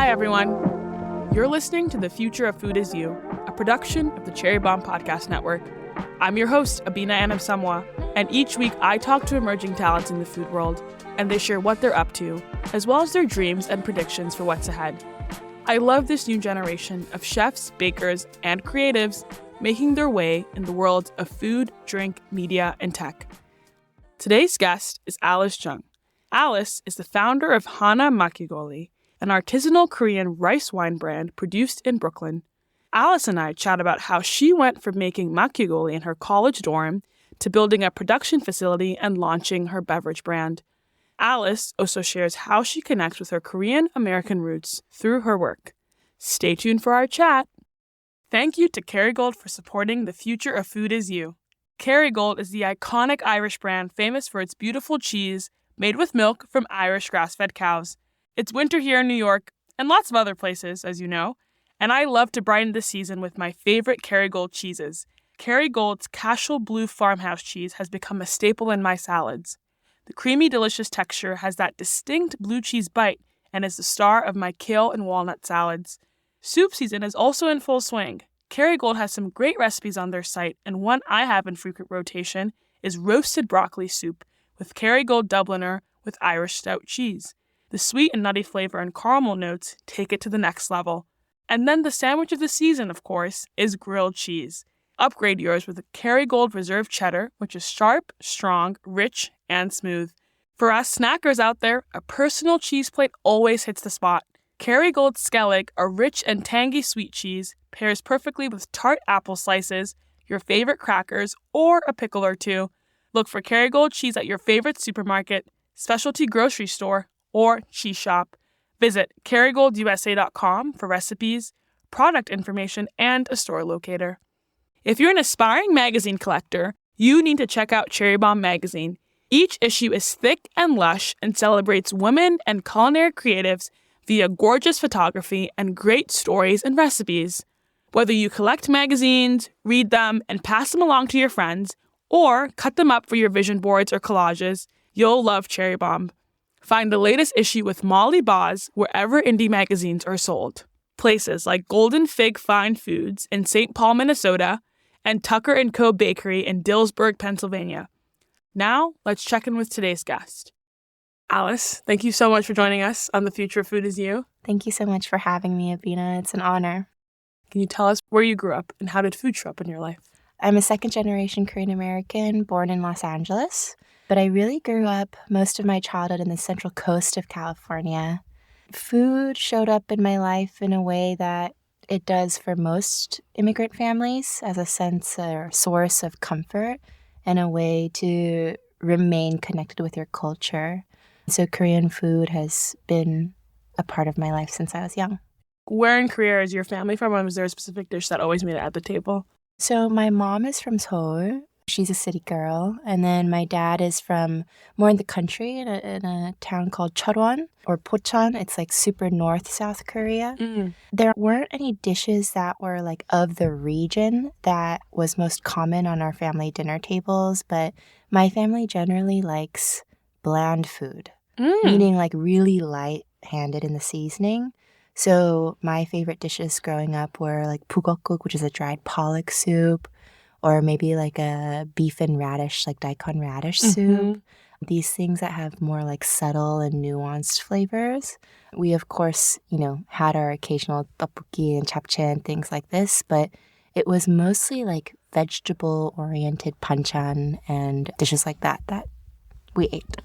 Hi, everyone. You're listening to The Future of Food Is You, a production of the Cherry Bomb Podcast Network. I'm your host, Abina Anam-Samwa, and each week I talk to emerging talents in the food world, and they share what they're up to, as well as their dreams and predictions for what's ahead. I love this new generation of chefs, bakers, and creatives making their way in the world of food, drink, media, and tech. Today's guest is Alice Jun. Alice is the founder of Hana Makgeolli, an artisanal Korean rice wine brand produced in Brooklyn. Alice and I chat about how she went from making makgeolli in her college dorm to building a production facility and launching her beverage brand. Alice also shares how she connects with her Korean-American roots through her work. Stay tuned for our chat. Thank you to Kerrygold for supporting The Future of Food Is You. Kerrygold is the iconic Irish brand famous for its beautiful cheese made with milk from Irish grass-fed cows. It's winter here in New York and lots of other places, as you know, and I love to brighten the season with my favorite Kerrygold cheeses. Kerrygold's Cashel Blue Farmhouse cheese has become a staple in my salads. The creamy, delicious texture has that distinct blue cheese bite and is the star of my kale and walnut salads. Soup season is also in full swing. Kerrygold has some great recipes on their site, and one I have in frequent rotation is roasted broccoli soup with Kerrygold Dubliner with Irish stout cheese. The sweet and nutty flavor and caramel notes take it to the next level. And then the sandwich of the season, of course, is grilled cheese. Upgrade yours with a Kerrygold Reserve Cheddar, which is sharp, strong, rich, and smooth. For us snackers out there, a personal cheese plate always hits the spot. Kerrygold Skellig, a rich and tangy sweet cheese, pairs perfectly with tart apple slices, your favorite crackers, or a pickle or two. Look for Kerrygold cheese at your favorite supermarket, specialty grocery store, or cheese shop. Visit KerrygoldUSA.com for recipes, product information, and a store locator. If you're an aspiring magazine collector, you need to check out Cherry Bomb magazine. Each issue is thick and lush and celebrates women and culinary creatives via gorgeous photography and great stories and recipes. Whether you collect magazines, read them, and pass them along to your friends, or cut them up for your vision boards or collages, you'll love Cherry Bomb. Find the latest issue with Molly Boz wherever indie magazines are sold. Places like Golden Fig Fine Foods in St. Paul, Minnesota, and Tucker & Co. Bakery in Dillsburg, Pennsylvania. Now, let's check in with today's guest. Alice, thank you so much for joining us on The Future of Food Is You. Thank you so much for having me, Abina. It's an honor. Can you tell us where you grew up and how did food show up in your life? I'm a second-generation Korean-American born in Los Angeles, but I really grew up most of my childhood in the central coast of California. Food showed up in my life in a way that it does for most immigrant families as a sense or source of comfort and a way to remain connected with your culture. So Korean food has been a part of my life since I was young. Where in Korea is your family from? And was there a specific dish that always made it at the table? So my mom is from Seoul. She's a city girl. And then my dad is from more in the country in a town called Cheolwon or Pocheon. It's like super north South Korea. There weren't any dishes that were like of the region that was most common on our family dinner tables. But my family generally likes bland food, meaning like really light-handed in the seasoning. So my favorite dishes growing up were like pugokguk, which is a dried pollock soup, or maybe like a beef and radish, like daikon radish soup. These things that have more like subtle and nuanced flavors. We, of course, had our occasional tteokbokki and japchae and things like this, but it was mostly like vegetable-oriented banchan and dishes like that we ate.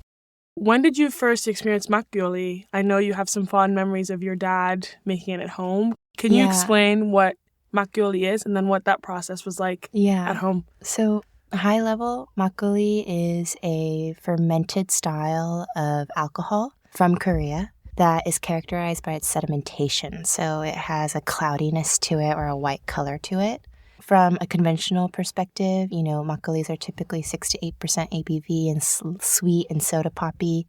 When did you first experience makgeolli? I know you have some fond memories of your dad making it at home. Can you explain what makgeolli is and then what that process was like at home? So high level, makgeolli is a fermented style of alcohol from Korea that is characterized by its sedimentation. So it has a cloudiness to it or a white color to it. From a conventional perspective, makgeollis are typically 6 to 8% ABV and sweet and soda poppy.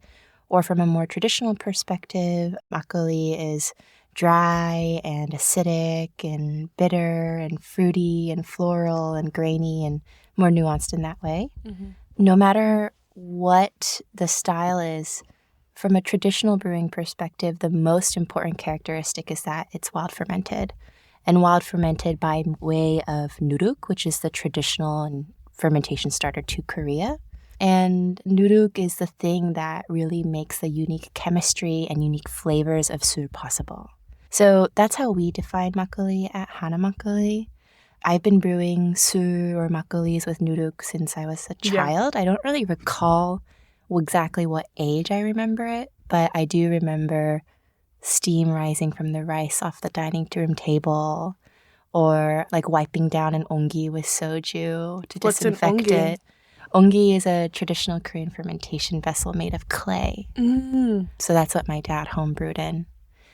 Or from a more traditional perspective, makgeolli is dry and acidic and bitter and fruity and floral and grainy and more nuanced in that way. No matter what the style is, from a traditional brewing perspective, the most important characteristic is that it's wild fermented. And wild fermented by way of nuruk, which is the traditional fermentation starter to Korea. And nuruk is the thing that really makes the unique chemistry and unique flavors of sur possible. So that's how we define makgeolli at Hana Makgeolli. I've been brewing sur or makgeollis with nuruk since I was a child. I don't really recall exactly what age I remember it, but I do remember steam rising from the rice off the dining room table, or like wiping down an ongi with soju to disinfect it. Ongi is a traditional Korean fermentation vessel made of clay. So that's what my dad homebrewed in.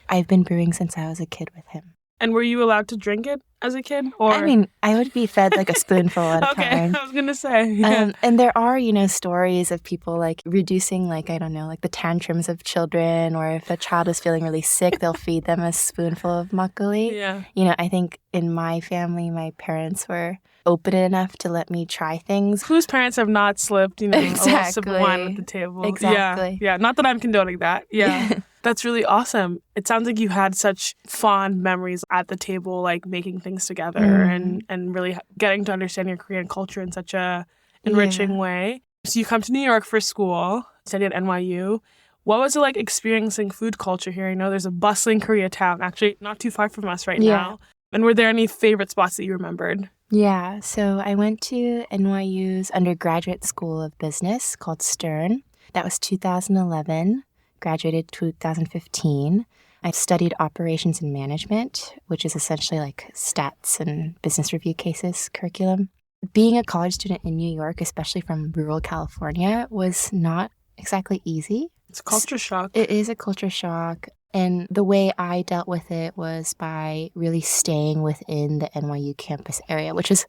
I've been brewing since I was a kid with him. And were you allowed to drink it as a kid? Or I mean, I would be fed like a spoonful at a time. I was going to say. Yeah. And there are, stories of people like reducing the tantrums of children, or if a child is feeling really sick, they'll feed them a spoonful of makgeolli. Yeah. I think in my family, my parents were open enough to let me try things. Whose parents have not slipped, exactly. a sip of wine at the table? Exactly. Yeah. Not that I'm condoning that. Yeah. That's really awesome. It sounds like you had such fond memories at the table, like making things together and really getting to understand your Korean culture in such a enriching way. So you come to New York for school, study at NYU. What was it like experiencing food culture here? I know there's a bustling Koreatown, actually not too far from us right now. And were there any favorite spots that you remembered? Yeah, so I went to NYU's undergraduate school of business called Stern. That was 2011. Graduated 2015. I studied operations and management, which is essentially like stats and business review cases curriculum. Being a college student in New York, especially from rural California, was not exactly easy. It's a culture shock. It is a culture shock. And the way I dealt with it was by really staying within the NYU campus area, which is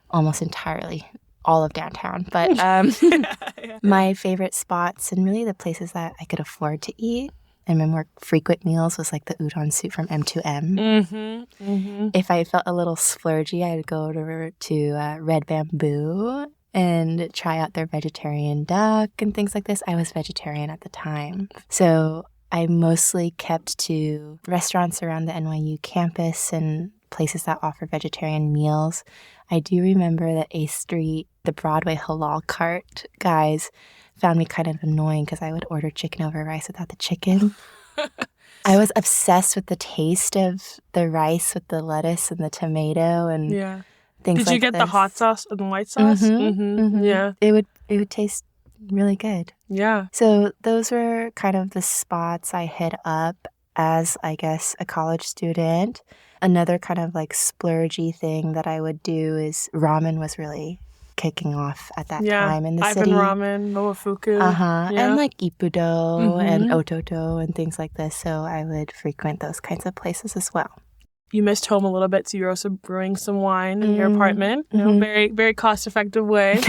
almost entirely all of downtown. But my favorite spots and really the places that I could afford to eat and my more frequent meals was like the udon soup from M2M. If I felt a little splurgy, I'd go over to Red Bamboo and try out their vegetarian duck and things like this. I was vegetarian at the time. So I mostly kept to restaurants around the NYU campus and places that offer vegetarian meals. I do remember that A Street, the Broadway halal cart guys, found me kind of annoying because I would order chicken over rice without the chicken. I was obsessed with the taste of the rice with the lettuce and the tomato and things like this. Did you get the hot sauce and the white sauce? Yeah. It would taste really good. Yeah. So those were kind of the spots I hit up as, I guess, a college student. Another kind of like splurgy thing that I would do is ramen was really kicking off at that time in the city. Ramen, momofuku. And like ippudo and ototo and things like this. So I would frequent those kinds of places as well. You missed home a little bit, so you're also brewing some wine in your apartment. Very, very cost-effective way.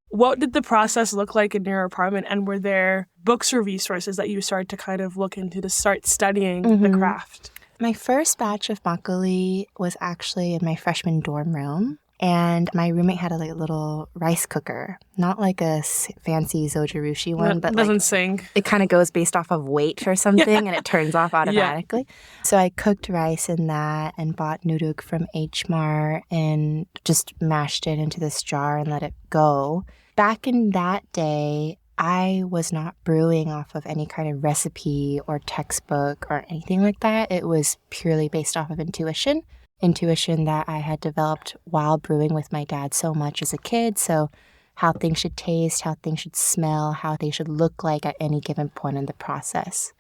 What did the process look like in your apartment? And were there books or resources that you started to kind of look into to start studying the craft? My first batch of makgeolli was actually in my freshman dorm room. And my roommate had a little rice cooker, not like a fancy Zojirushi one, but doesn't sing. It kind of goes based off of weight or something, and it turns off automatically. So I cooked rice in that and bought nuruk from H Mart and just mashed it into this jar and let it go. Back in that day, I was not brewing off of any kind of recipe or textbook or anything like that. It was purely based off of intuition that I had developed while brewing with my dad so much as a kid. So how things should taste, how things should smell, how they should look like at any given point in the process.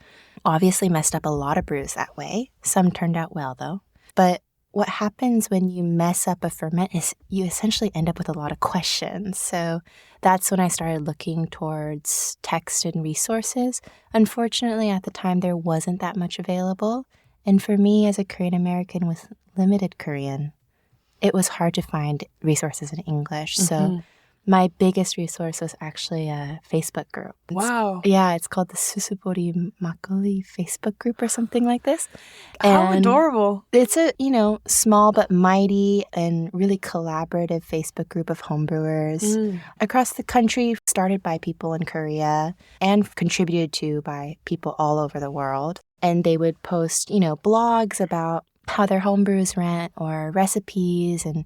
Obviously messed up a lot of brews that way. Some turned out well, though. But what happens when you mess up a ferment is you essentially end up with a lot of questions. So that's when I started looking towards text and resources. Unfortunately, at the time, there wasn't that much available. And for me, as a Korean American with limited Korean, it was hard to find resources in English. So My biggest resource was actually a Facebook group. Wow. It's called the Susubori Makgeolli Facebook group or something like this. How And adorable. it's a, small but mighty and really collaborative Facebook group of homebrewers across the country, started by people in Korea and contributed to by people all over the world. And they would post, blogs about how their homebrews went or recipes and,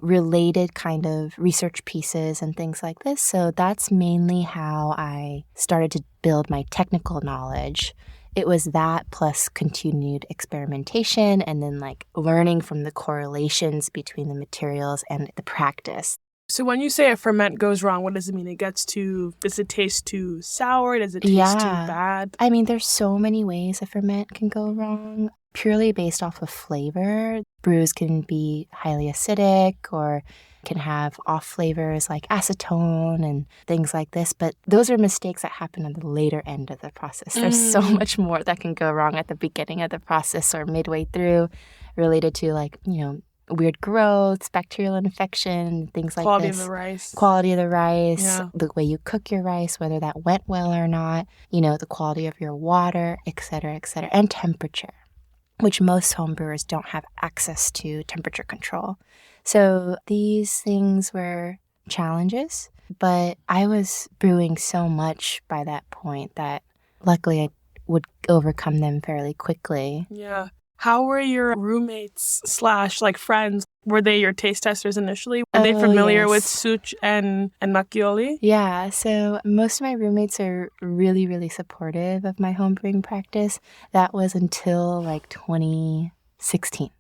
related kind of research pieces and things like this. So that's mainly how I started to build my technical knowledge. It was that plus continued experimentation and then learning from the correlations between the materials and the practice. So when you say a ferment goes wrong, what does it mean? Does it taste too sour? Does it taste too bad? I mean, there's so many ways a ferment can go wrong. Purely based off of flavor, brews can be highly acidic or can have off flavors like acetone and things like this. But those are mistakes that happen at the later end of the process. There's so much more that can go wrong at the beginning of the process or midway through related to weird growths, bacterial infection, things like Quality this. of the rice. Quality of the rice, Yeah. the way you cook your rice, whether that went well or not, the quality of your water, et cetera, and temperature, which most homebrewers don't have access to temperature control. So these things were challenges, but I was brewing so much by that point that luckily I would overcome them fairly quickly. Yeah. How were your roommates / friends? Were they your taste testers initially? Were they familiar with Such and Makgeolli? Yeah, so most of my roommates are really, really supportive of my homebrewing practice. That was until 2016.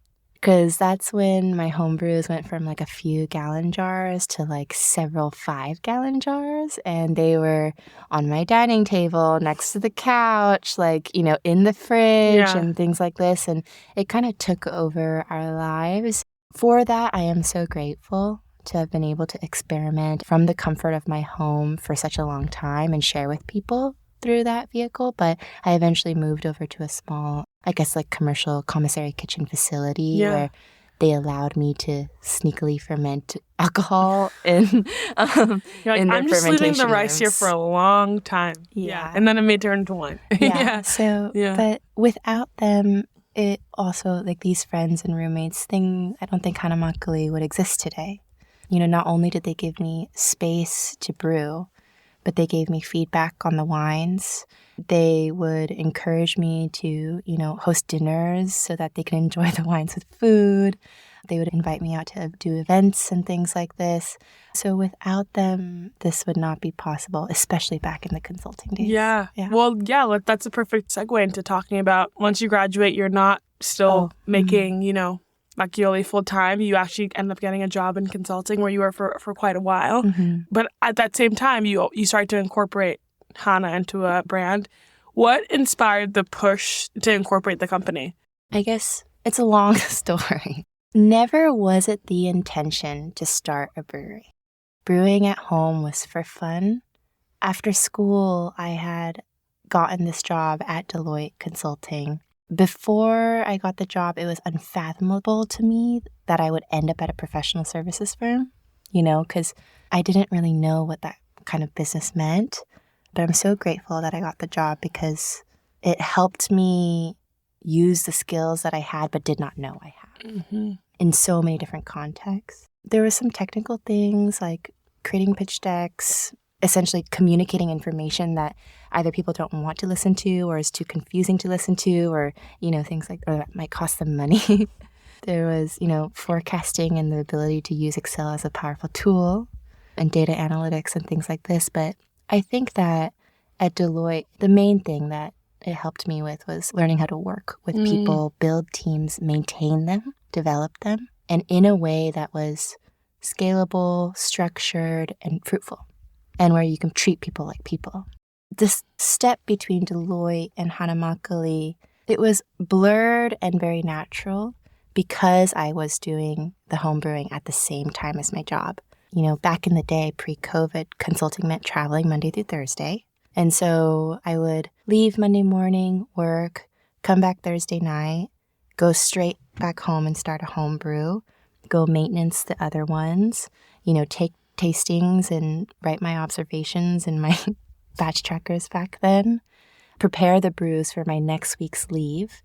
Because that's when my homebrews went from a few gallon jars to several 5-gallon jars. And they were on my dining table, next to the couch, in the fridge and things like this. And it kind of took over our lives. For that, I am so grateful to have been able to experiment from the comfort of my home for such a long time and share with people through that vehicle. But I eventually moved over to a small, commercial commissary kitchen facility where they allowed me to sneakily ferment alcohol in I'm their just leaving the fermentation rice rooms. here for a long time. Yeah. And then it may turn to wine. But without them, it also, these friends and roommates thing, I don't think Hana Makgeolli would exist today. Not only did they give me space to brew, but they gave me feedback on the wines. They would encourage me to, host dinners so that they can enjoy the wines with food. They would invite me out to do events and things like this. So without them, this would not be possible, especially back in the consulting days. Yeah. Well, that's a perfect segue into talking about once you graduate, you're not still making, Makgeolli full time. You actually end up getting a job in consulting where you were for quite a while. But at that same time, you started to incorporate Hana into a brand. What inspired the push to incorporate the company? I guess it's a long story. Never was it the intention to start a brewery. Brewing at home was for fun. After school, I had gotten this job at Deloitte Consulting. Before I got the job, it was unfathomable to me that I would end up at a professional services firm, because I didn't really know what that kind of business meant. But I'm so grateful that I got the job because it helped me use the skills that I had but did not know I had in so many different contexts. There were some technical things like creating pitch decks, essentially communicating information that either people don't want to listen to or is too confusing to listen to or, things or that might cost them money. There was, forecasting and the ability to use Excel as a powerful tool and data analytics and things like this. But I think that at Deloitte, the main thing that it helped me with was learning how to work with people, build teams, maintain them, develop them, and in a way that was scalable, structured, and fruitful, and where you can treat people like people. This step between Deloitte and Hana Makgeolli, it was blurred and very natural because I was doing the home brewing at the same time as my job. Back in the day, pre-COVID, consulting meant traveling Monday through Thursday. And so I would leave Monday morning, work, come back Thursday night, go straight back home and start a home brew, go maintenance the other ones, take tastings and write my observations in my batch trackers back then, prepare the brews for my next week's leave,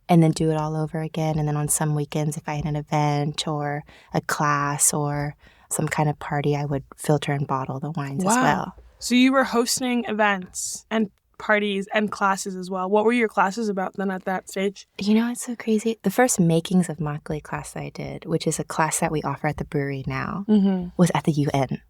and then do it all over again. And then on some weekends, if I had an event or a class or some kind of party, I would filter and bottle the wines as well. So you were hosting events and parties and classes as well. What were your classes about then at that stage? You know, it's so crazy. The first makings of makgeolli class that I did, which is a class that we offer at the brewery now, was at the UN.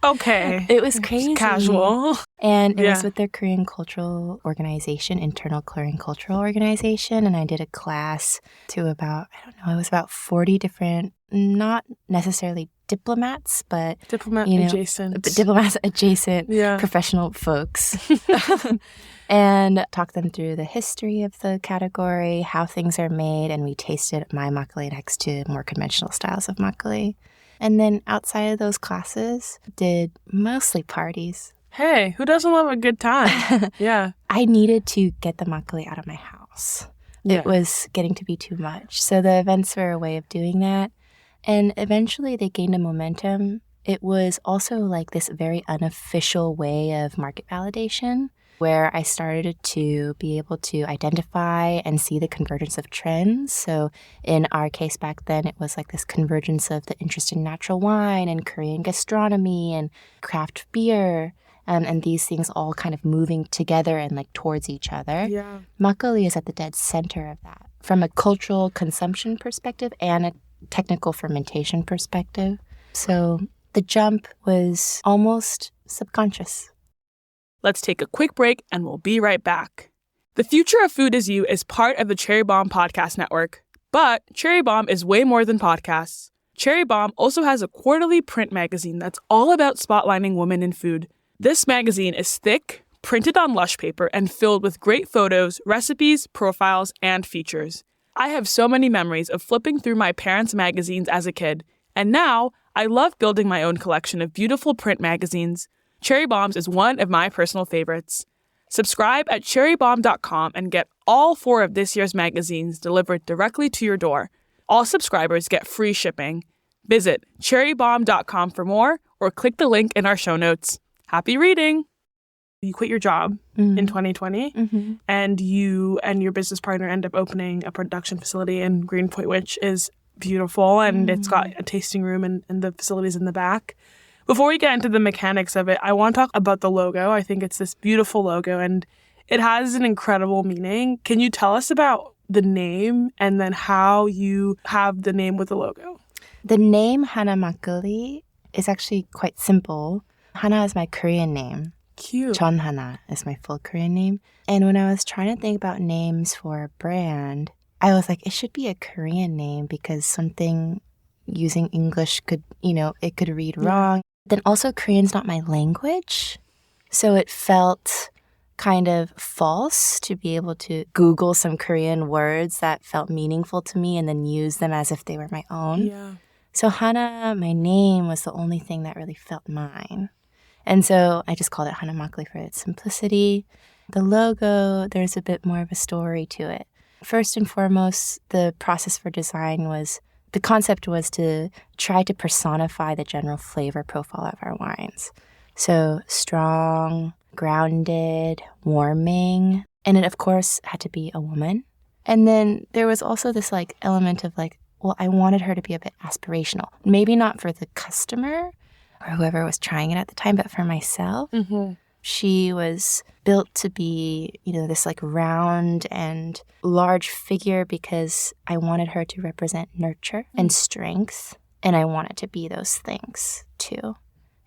Okay. It was crazy. It's casual. And it was with their Korean cultural organization, internal Korean cultural organization. And I did a class to about, I don't know, it was about 40 different, not necessarily diplomats, but Diplomats adjacent professional folks. And talk them through the history of the category, how things are made, and we tasted my makgeolli next to more conventional styles of makgeolli. And then outside of those classes, did mostly parties. Hey, who doesn't love a good time? Yeah. I needed to get the makgeolli out of my house. Yeah. It was getting to be too much. So the events were a way of doing that. And eventually they gained a momentum. It was also like this very unofficial way of market validation, where I started to be able to identify and see the convergence of trends. So in our case back then, it was like this convergence of the interest in natural wine and Korean gastronomy and craft beer, and these things all kind of moving together and like towards each other. Yeah. Makgeolli is at the dead center of that from a cultural consumption perspective and a technical fermentation perspective. So the jump was almost subconscious. Let's take a quick break and we'll be right back. The Future of Food is You is part of the Cherry Bomb Podcast Network. But Cherry Bomb is way more than podcasts. Cherry Bomb also has a quarterly print magazine that's all about spotlighting women in food. This magazine is thick, printed on lush paper, and filled with great photos, recipes, profiles, and features. I have so many memories of flipping through my parents' magazines as a kid, and now I love building my own collection of beautiful print magazines. Cherry Bombs is one of my personal favorites. Subscribe at cherrybomb.com and get all 4 of this year's magazines delivered directly to your door. All subscribers get free shipping. Visit cherrybomb.com for more or click the link in our show notes. Happy reading! You quit your job in 2020 and you and your business partner end up opening a production facility in Greenpoint, which is beautiful, and it's got a tasting room and the facilities in the back. Before we get into the mechanics of it, I want to talk about the logo. I think it's this beautiful logo and it has an incredible meaning. Can you tell us about the name and then how you have the name with the logo? The name Hana Makgeolli is actually quite simple. Hana is my Korean name. Cute. Jun Hana is my full Korean name. And when I was trying to think about names for a brand, I was like, it should be a Korean name because something using English could, it could read wrong. Then also Korean's not my language. So it felt kind of false to be able to Google some Korean words that felt meaningful to me and then use them as if they were my own. Yeah. So Hana, my name, was the only thing that really felt mine. And so I just called it Hana Makgeolli for its simplicity. The logo, there's a bit more of a story to it. First and foremost, the process for design was, the concept was to try to personify the general flavor profile of our wines. So strong, grounded, warming, and it of course had to be a woman. And then there was also this element of I wanted her to be a bit aspirational. Maybe not for the customer or whoever was trying it at the time, but for myself. She was built to be, this round and large figure because I wanted her to represent nurture and strength. And I wanted to be those things too.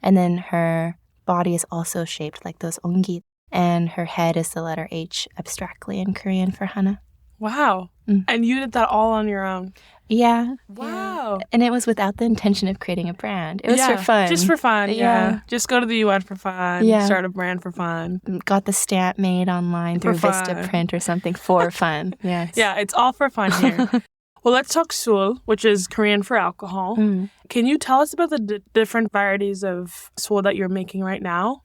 And then her body is also shaped like those ongi. And her head is the letter H abstractly in Korean for Hana. Wow. And you did that all on your own? Yeah. Wow. Yeah. And it was without the intention of creating a brand. It was for fun. Just for fun, yeah. Just go to the UN for fun. Yeah. Start a brand for fun. Got the stamp made online through Vistaprint or something for fun. Yes. Yeah, it's all for fun here. Well, let's talk sul, which is Korean for alcohol. Can you tell us about the different varieties of sul that you're making right now?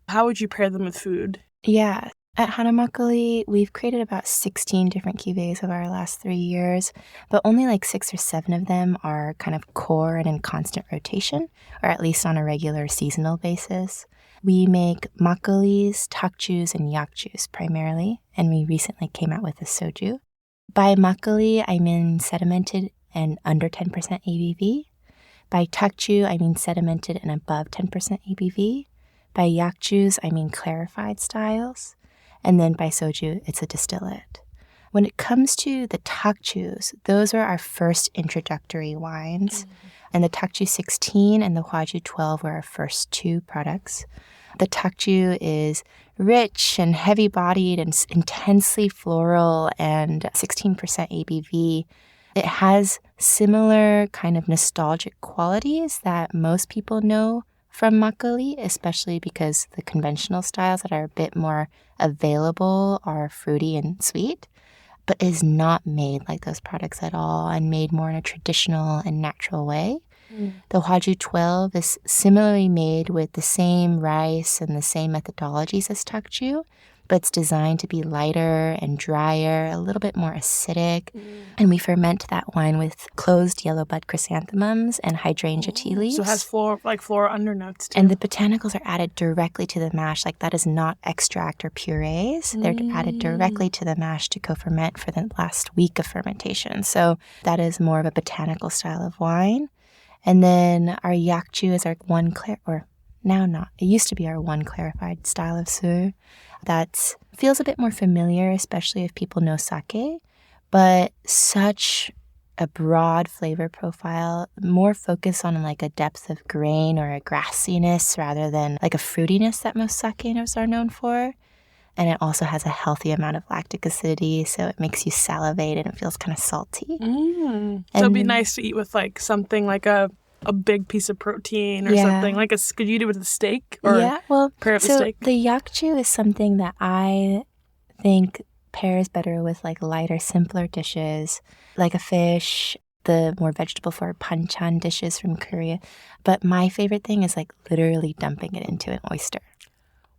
How would you pair them with food? Yeah. At Hana Makgeolli, we've created about 16 different cuvées over our last 3 years, but only like 6 or 7 of them are kind of core and in constant rotation, or at least on a regular seasonal basis. We make makgeollis, takjus, and yakjus primarily, and we recently came out with a soju. By makgeolli, I mean sedimented and under 10% ABV. By takju, I mean sedimented and above 10% ABV. By yakjus, I mean clarified styles. And then by soju, it's a distillate. When it comes to the takjus, those are our first introductory wines. And the takju 16 and the hwaju 12 were our first 2 products. The takju is rich and heavy-bodied and intensely floral and 16% ABV. It has similar kind of nostalgic qualities that most people know from makgeolli, especially because the conventional styles that are a bit more available are fruity and sweet, but is not made like those products at all and made more in a traditional and natural way. The hwaju 12 is similarly made with the same rice and the same methodologies as takju, but it's designed to be lighter and drier, a little bit more acidic. And we ferment that wine with closed yellow bud chrysanthemums and hydrangea tea leaves. So it has floral undernotes too. And the botanicals are added directly to the mash. Like that is not extract or purees. They're added directly to the mash to co-ferment for the last week of fermentation. So that is more of a botanical style of wine. And then our yakju is our it used to be our one clarified style of su. That feels a bit more familiar, especially if people know sake, but such a broad flavor profile, more focus on like a depth of grain or a grassiness rather than like a fruitiness that most sakes are known for. And it also has a healthy amount of lactic acidity, so it makes you salivate and it feels kind of salty. So it'd be nice to eat with like something like a big piece of protein or something. Like could you do it with a steak or pair of a steak? The yakju is something that I think pairs better with like lighter, simpler dishes, like a fish, the more vegetable forward banchan dishes from Korea. But my favorite thing is like literally dumping it into an oyster.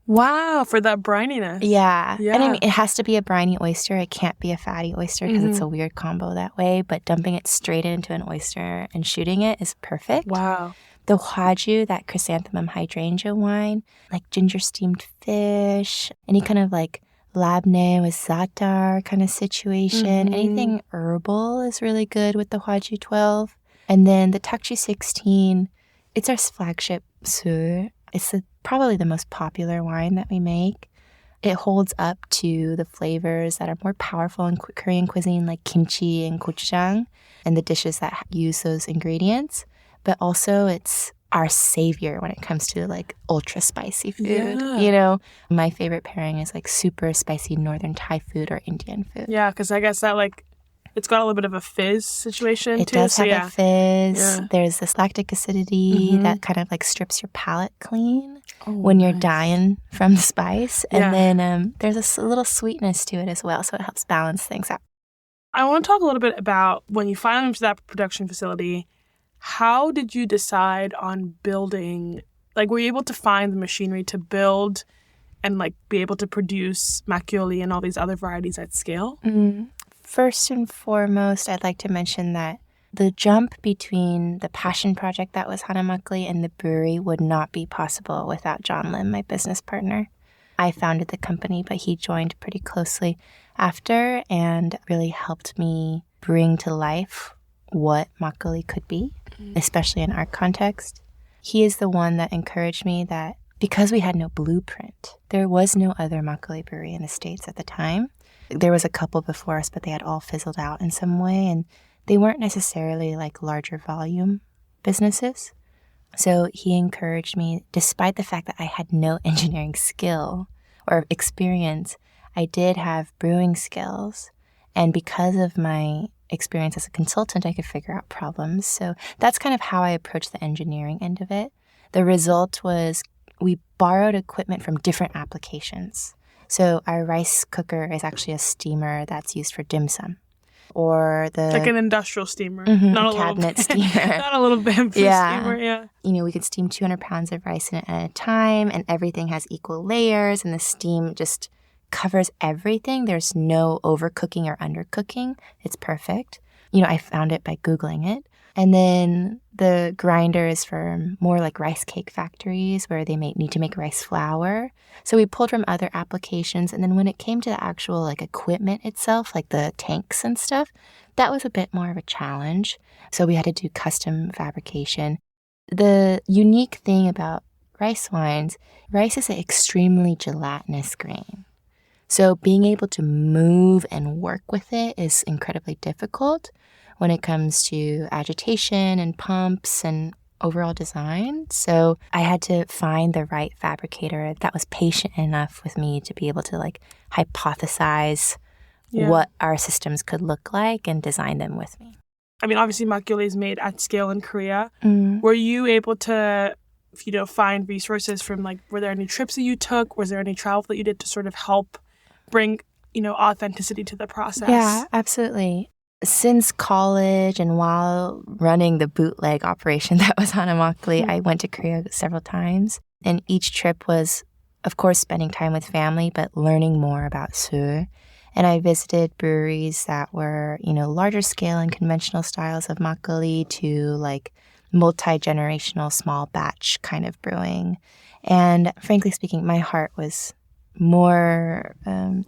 Wow, for that brininess. Yeah. And I mean, it has to be a briny oyster. It can't be a fatty oyster because it's a weird combo that way. But dumping it straight into an oyster and shooting it is perfect. Wow. The hwaju, that chrysanthemum hydrangea wine, like ginger steamed fish, any kind of like labne with za'atar kind of situation. Anything herbal is really good with the hwaju 12. And then the takju 16, it's our flagship su. It's probably the most popular wine that we make. It holds up to the flavors that are more powerful in Korean cuisine, like kimchi and gochujang, and the dishes that use those ingredients. But also, it's our savior when it comes to like ultra spicy food. Yeah. You know, my favorite pairing is like super spicy northern Thai food or Indian food. Yeah, because I guess that like it's got a little bit of a fizz situation It too. does have a fizz. Yeah. There's this lactic acidity that kind of like strips your palate clean when you're dying from the spice. And then there's a little sweetness to it as well, so it helps balance things out. I want to talk a little bit about when you finally went to that production facility, how did you decide on building, like were you able to find the machinery to build and like be able to produce Makgeolli and all these other varieties at scale? First and foremost, I'd like to mention that the jump between the passion project that was Hana Makgeolli and the brewery would not be possible without John Lim, my business partner. I founded the company, but he joined pretty closely after and really helped me bring to life what Makgeolli could be, especially in our context. He is the one that encouraged me that because we had no blueprint, there was no other Makgeolli brewery in the States at the time. There was a couple before us, but they had all fizzled out in some way, and they weren't necessarily like larger volume businesses. So he encouraged me, despite the fact that I had no engineering skill or experience, I did have brewing skills. And because of my experience as a consultant, I could figure out problems. So that's kind of how I approached the engineering end of it. The result was we borrowed equipment from different applications. So our rice cooker is actually a steamer that's used for dim sum. Or like an industrial steamer, not a cabinet steamer. Not a little bamboo steamer, yeah. You know, we could steam 200 pounds of rice in it at a time, and everything has equal layers, and the steam just covers everything. There's no overcooking or undercooking. It's perfect. I found it by Googling it. And then the grinder is for more like rice cake factories where they need to make rice flour. So we pulled from other applications. And then when it came to the actual like equipment itself, like the tanks and stuff, that was a bit more of a challenge. So we had to do custom fabrication. The unique thing about rice wines, rice is an extremely gelatinous grain. So being able to move and work with it is incredibly difficult when it comes to agitation and pumps and overall design. So I had to find the right fabricator that was patient enough with me to be able to like hypothesize what our systems could look like and design them with me. I mean, obviously Makgeolli is made at scale in Korea. Were you able to, find resources from were there any trips that you took? Was there any travel that you did to sort of help bring, authenticity to the process? Yeah, absolutely. Since college and while running the bootleg operation that was Hana Makgeolli, I went to Korea several times. And each trip was, of course, spending time with family, but learning more about 술. And I visited breweries that were, larger scale and conventional styles of makgeolli to like multi-generational small batch kind of brewing. And frankly speaking, my heart was more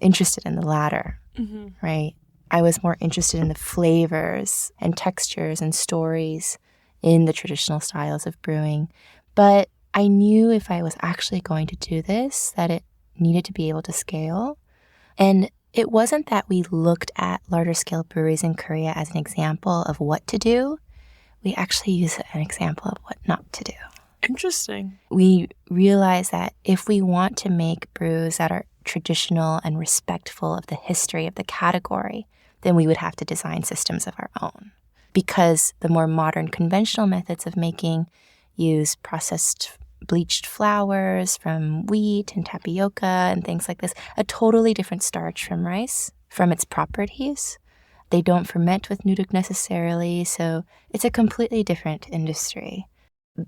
interested in the latter, right? I was more interested in the flavors and textures and stories in the traditional styles of brewing. But I knew if I was actually going to do this, that it needed to be able to scale. And it wasn't that we looked at larger scale breweries in Korea as an example of what to do. We actually use an example of what not to do. Interesting. We realized that if we want to make brews that are traditional and respectful of the history of the category, then we would have to design systems of our own. Because the more modern conventional methods of making use processed bleached flours from wheat and tapioca and things like this, a totally different starch from rice, from its properties. They don't ferment with nuduk necessarily, so it's a completely different industry.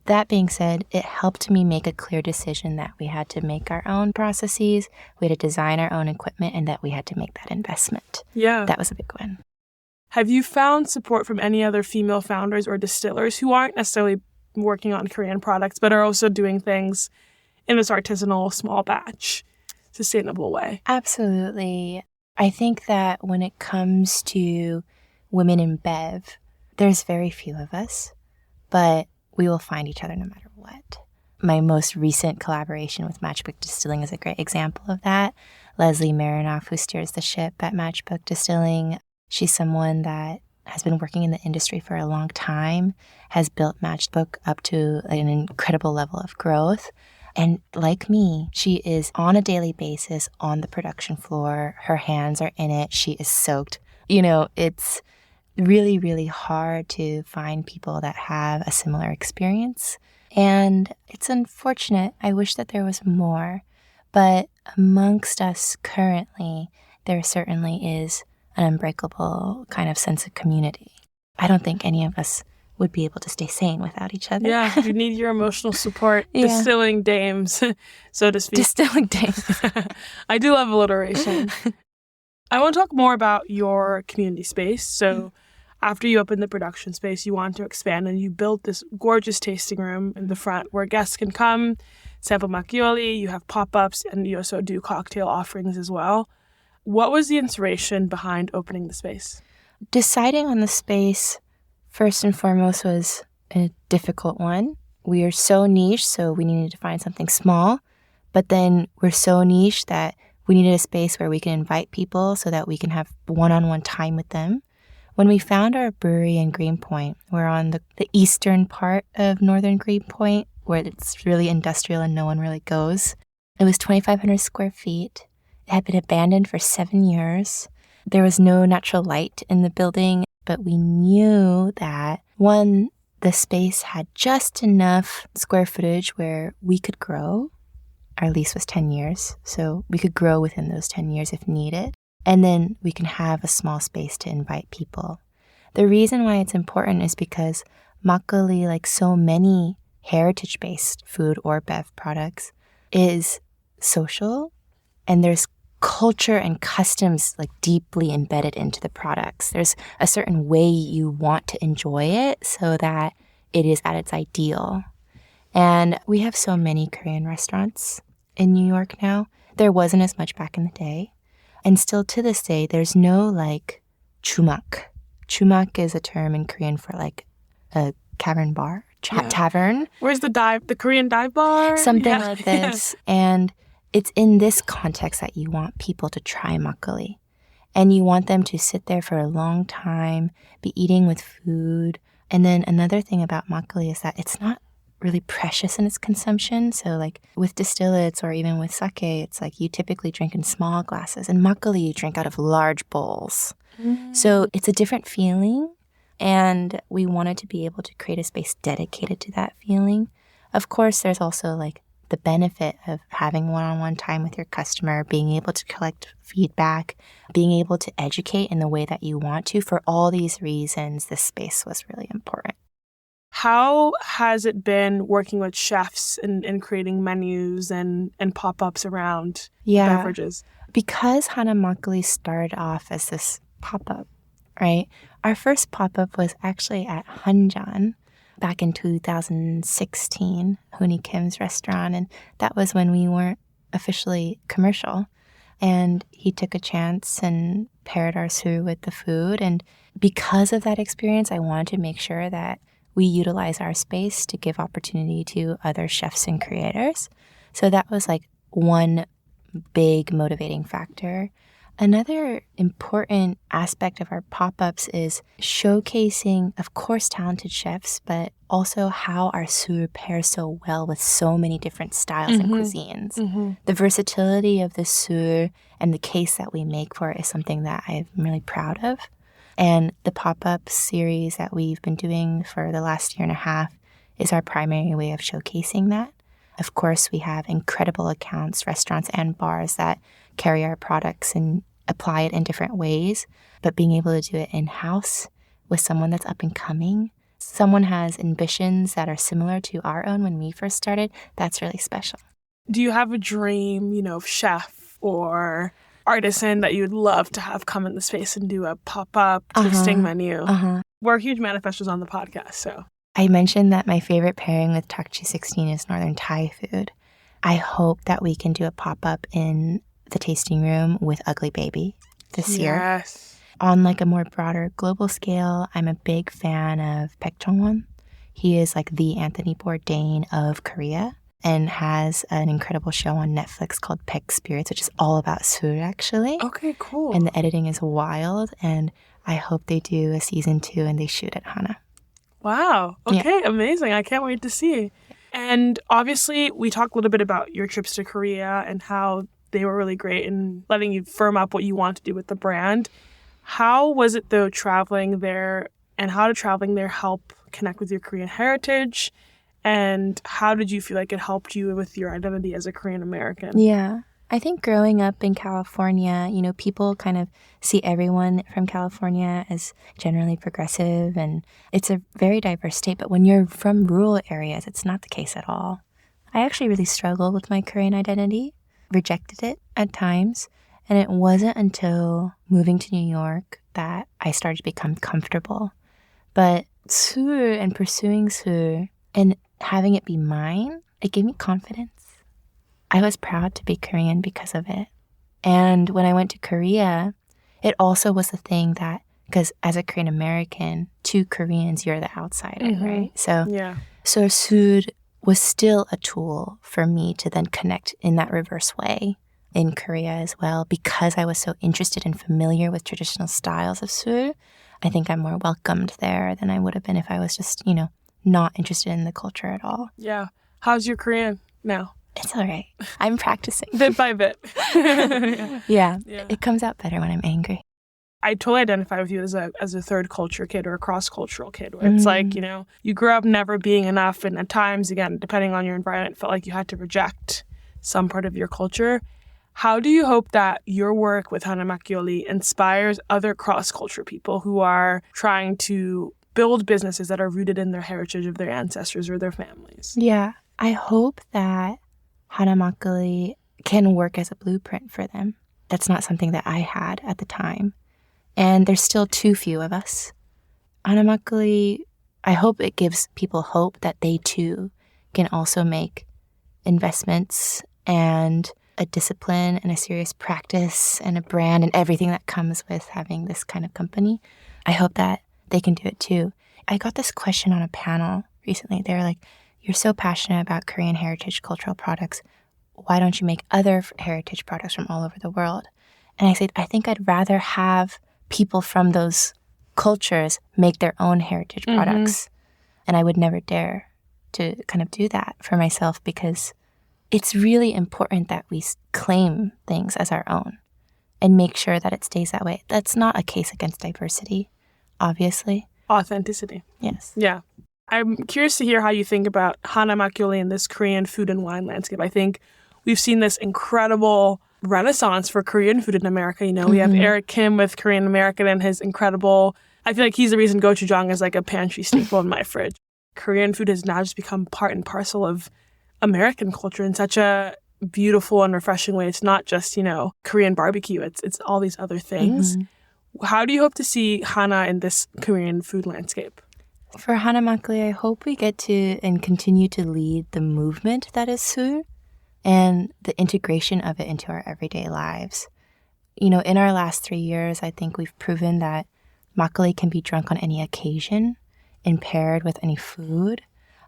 That being said, it helped me make a clear decision that we had to make our own processes, we had to design our own equipment, and that we had to make that investment. Yeah. That was a big win. Have you found support from any other female founders or distillers who aren't necessarily working on Korean products, but are also doing things in this artisanal, small batch, sustainable way? Absolutely. I think that when it comes to women in Bev, there's very few of us, but we will find each other no matter what. My most recent collaboration with Matchbook Distilling is a great example of that. Leslie Marinoff, who steers the ship at Matchbook Distilling, she's someone that has been working in the industry for a long time, has built Matchbook up to an incredible level of growth. And like me, she is on a daily basis on the production floor. Her hands are in it. She is soaked. It's really, really hard to find people that have a similar experience. And it's unfortunate. I wish that there was more. But amongst us currently, there certainly is an unbreakable kind of sense of community. I don't think any of us would be able to stay sane without each other. Yeah, you need your emotional support. Yeah. Distilling dames, so to speak. Distilling dames. I do love alliteration. I want to talk more about your community space. So after you opened the production space, you want to expand and you built this gorgeous tasting room in the front where guests can come, sample Makgeolli, you have pop-ups, and you also do cocktail offerings as well. What was the inspiration behind opening the space? Deciding on the space, first and foremost, was a difficult one. We are so niche, so we needed to find something small. But then we're so niche that we needed a space where we can invite people so that we can have one-on-one time with them. When we found our brewery in Greenpoint, we're on the eastern part of northern Greenpoint, where it's really industrial and no one really goes. It was 2,500 square feet. It had been abandoned for 7 years. There was no natural light in the building, but we knew that, one, the space had just enough square footage where we could grow. Our lease was 10 years, so we could grow within those 10 years if needed. And then we can have a small space to invite people. The reason why it's important is because makgeolli, like so many heritage-based food or bev products, is social, and there's culture and customs like deeply embedded into the products. There's a certain way you want to enjoy it so that it is at its ideal. And we have so many Korean restaurants in New York now. There wasn't as much back in the day. And still to this day, there's no like chumak. Chumak is a term in Korean for like a cavern bar, tavern. Where's the Korean dive bar? Something like this. And it's in this context that you want people to try makgeolli. And you want them to sit there for a long time, be eating with food. And then another thing about makgeolli is that it's not really precious in its consumption. So like with distillates or even with sake, it's like you typically drink in small glasses. And makgeolli you drink out of large bowls. So it's a different feeling. And we wanted to be able to create a space dedicated to that feeling. Of course, there's also like the benefit of having one-on-one time with your customer, being able to collect feedback, being able to educate in the way that you want to. For all these reasons, this space was really important. How has it been working with chefs and creating menus and pop-ups around beverages? Because Hana Makgeolli started off as this pop-up, right? Our first pop-up was actually at Hanjan back in 2016, Hooney Kim's restaurant. And that was when we weren't officially commercial. And he took a chance and paired our su with the food. And because of that experience, I wanted to make sure that we utilize our space to give opportunity to other chefs and creators. So that was like one big motivating factor. Another important aspect of our pop-ups is showcasing, of course, talented chefs, but also how our su pairs so well with so many different styles and cuisines. The versatility of the su and the case that we make for it is something that I'm really proud of. And the pop-up series that we've been doing for the last year and a half is our primary way of showcasing that. Of course, we have incredible accounts, restaurants and bars that carry our products and apply it in different ways, but being able to do it in-house with someone that's up and coming, someone has ambitions that are similar to our own when we first started, that's really special. Do you have a dream, chef or artisan that you'd love to have come in the space and do a pop-up tasting menu? We're huge manifestos on the podcast, so. I mentioned that my favorite pairing with Takchi 16 is Northern Thai food. I hope that we can do a pop-up in the tasting room with Ugly Baby this year. Yes. On like a more broader global scale, I'm a big fan of Baek Jong-won. He is like the Anthony Bourdain of Korea and has an incredible show on Netflix called Baek Spirits, which is all about sur actually. Okay, cool. And the editing is wild, and I hope they do a season 2 and they shoot at Hana. Wow. Okay, amazing. I can't wait to see. And obviously, we talked a little bit about your trips to Korea and how they were really great in letting you firm up what you want to do with the brand. How was it, though, traveling there, and how did traveling there help connect with your Korean heritage? And how did you feel like it helped you with your identity as a Korean American? Yeah. I think growing up in California, people kind of see everyone from California as generally progressive, and it's a very diverse state. But when you're from rural areas, it's not the case at all. I actually really struggled with my Korean identity, rejected it at times. And it wasn't until moving to New York that I started to become comfortable. But sur and pursuing sur and having it be mine, it gave me confidence. I was proud to be Korean because of it. And when I went to Korea, it also was the thing that, because as a Korean American, to Koreans, you're the outsider, right? So sur was still a tool for me to then connect in that reverse way in Korea as well. Because I was so interested and familiar with traditional styles of sur, I think I'm more welcomed there than I would have been if I was just, not interested in the culture at all. Yeah. How's your Korean now? It's all right. I'm practicing. Bit by bit. Yeah. It comes out better when I'm angry. I totally identify with you as a third culture kid or a cross-cultural kid, where it's like, you grew up never being enough, and at times, again, depending on your environment, felt like you had to reject some part of your culture. How do you hope that your work with Hana Makgeolli inspires other cross-culture people who are trying to build businesses that are rooted in their heritage of their ancestors or their families? Yeah. I hope that Hana Makgeolli can work as a blueprint for them. That's not something that I had at the time. And there's still too few of us. Hana Makgeolli, I hope it gives people hope that they too can also make investments and a discipline and a serious practice and a brand and everything that comes with having this kind of company. I hope that they can do it too. I got this question on a panel recently. They were like, you're so passionate about Korean heritage cultural products. Why don't you make other heritage products from all over the world? And I said, I think I'd rather have people from those cultures make their own heritage products. And I would never dare to kind of do that for myself, because it's really important that we claim things as our own and make sure that it stays that way. That's not a case against diversity, obviously. Authenticity. Yes. Yeah. I'm curious to hear how you think about Hana Makgeolli in this Korean food and wine landscape. I think we've seen this incredible renaissance for Korean food in America. You know, we have Eric Kim with Korean American and his incredible, I feel like he's the reason gochujang is like a pantry staple in my fridge. Korean food has now just become part and parcel of American culture in such a beautiful and refreshing way. It's not just, you know, Korean barbecue. It's all these other things. How do you hope to see Hana in this Korean food landscape? For Hana Makgeolli, I hope we get to and continue to lead the movement that is food and the integration of it into our everyday lives. You know, in our last 3 years, I think we've proven that makgeolli can be drunk on any occasion and paired with any food.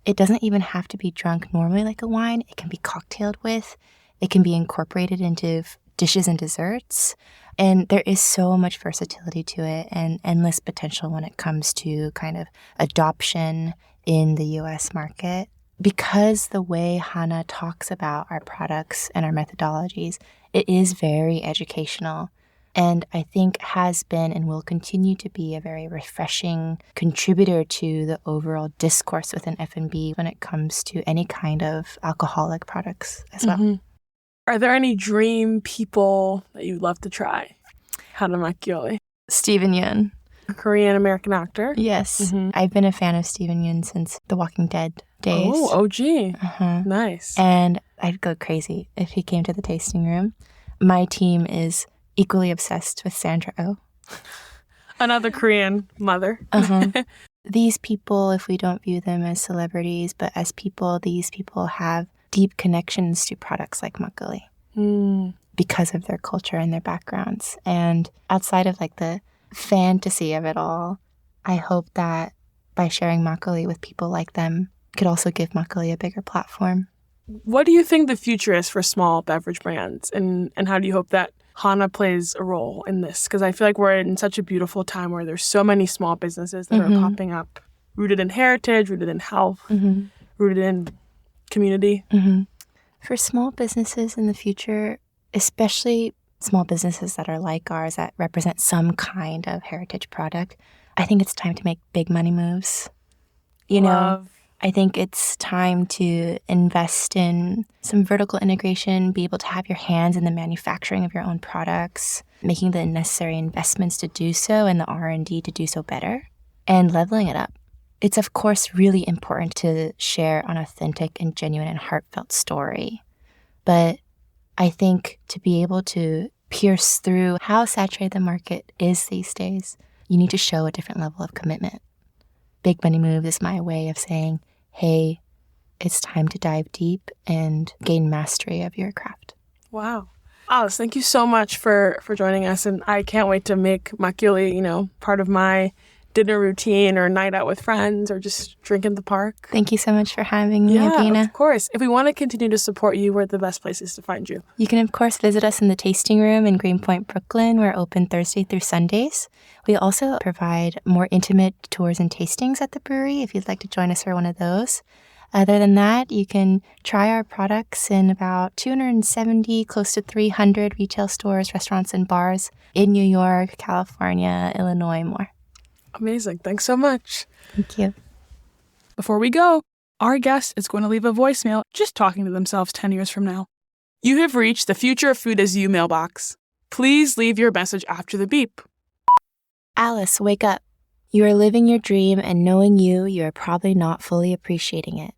It doesn't even have to be drunk normally like a wine. It can be cocktailed with. It can be incorporated into dishes and desserts. And there is so much versatility to it and endless potential when it comes to kind of adoption in the US market. Because the way Hana talks about our products and our methodologies, it is very educational. And I think has been and will continue to be a very refreshing contributor to the overall discourse within F&B when it comes to any kind of alcoholic products as well. Are there any dream people that you'd love to try? Hana Makgeolli. Steven Yeun. A Korean American actor? Yes. I've been a fan of Steven Yeun since The Walking Dead days. Oh, OG. Nice. And I'd go crazy if he came to the tasting room. My team is equally obsessed with Sandra Oh. Another Korean mother. These people, if we don't view them as celebrities, but as people, these people have deep connections to products like makgeolli because of their culture and their backgrounds. And outside of like the fantasy of it all, I hope that by sharing makgeolli with people like them could also give makgeolli a bigger platform. What do you think the future is for small beverage brands? And how do you hope that Hana plays a role in this? Because I feel like we're in such a beautiful time where there's so many small businesses that are popping up, rooted in heritage, rooted in health, rooted in community. For small businesses in the future, especially small businesses that are like ours that represent some kind of heritage product, I think it's time to make big money moves. You know, I think it's time to invest in some vertical integration, be able to have your hands in the manufacturing of your own products, making the necessary investments to do so and the R&D to do so better, and leveling it up. It's, of course, really important to share an authentic and genuine and heartfelt story. But I think to be able to pierce through how saturated the market is these days, you need to show a different level of commitment. Big Money Move is my way of saying, hey, it's time to dive deep and gain mastery of your craft. Wow. Alice, thank you so much for joining us. And I can't wait to make makgeolli, you know, part of my dinner routine or night out with friends or just drink in the park. Thank you so much for having me, Yeah, Abina. of course. If we want to continue to support you, where are the best places to find you? You can, of course, visit us in the tasting room in Greenpoint, Brooklyn. We're open Thursday through Sundays. We also provide more intimate tours and tastings at the brewery if you'd like to join us for one of those. Other than that, you can try our products in about 270, close to 300 retail stores, restaurants, and bars in New York, California, Illinois, and more. Amazing. Thanks so much. Thank you. Before we go, our guest is going to leave a voicemail just talking to themselves 10 years from now. You have reached the Future of Food Is You mailbox. Please leave your message after the beep. Alice, wake up. You are living your dream, and knowing you are probably not fully appreciating it.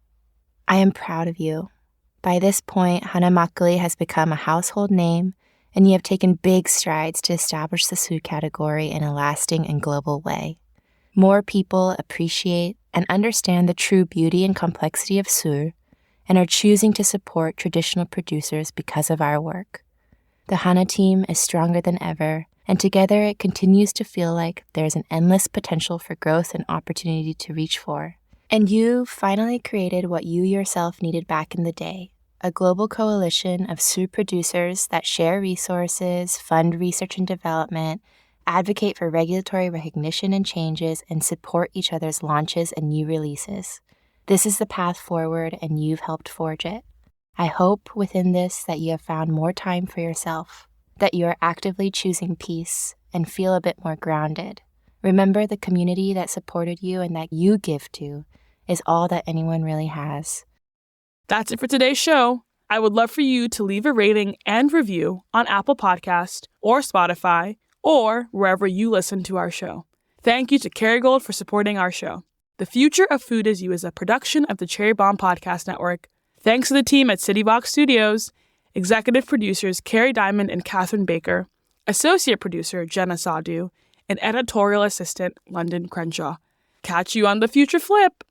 I am proud of you. By this point, Hana Makgeolli has become a household name and you have taken big strides to establish the Su category in a lasting and global way. More people appreciate and understand the true beauty and complexity of Su and are choosing to support traditional producers because of our work. The Hana team is stronger than ever, and together it continues to feel like there's an endless potential for growth and opportunity to reach for. And you finally created what you yourself needed back in the day, a global coalition of Su producers that share resources, fund research and development, advocate for regulatory recognition and changes, and support each other's launches and new releases. This is the path forward, and you've helped forge it. I hope within this that you have found more time for yourself, that you are actively choosing peace and feel a bit more grounded. Remember, the community that supported you and that you give to is all that anyone really has. That's it for today's show. I would love for you to leave a rating and review on Apple Podcast or Spotify or wherever you listen to our show. Thank you to Kerrygold for supporting our show. The Future of Food Is You is a production of the Cherry Bomb Podcast Network. Thanks to the team at CityVox Studios, executive producers Carrie Diamond and Catherine Baker, associate producer Jenna Sadu, and editorial assistant London Crenshaw. Catch you on the Future Flip!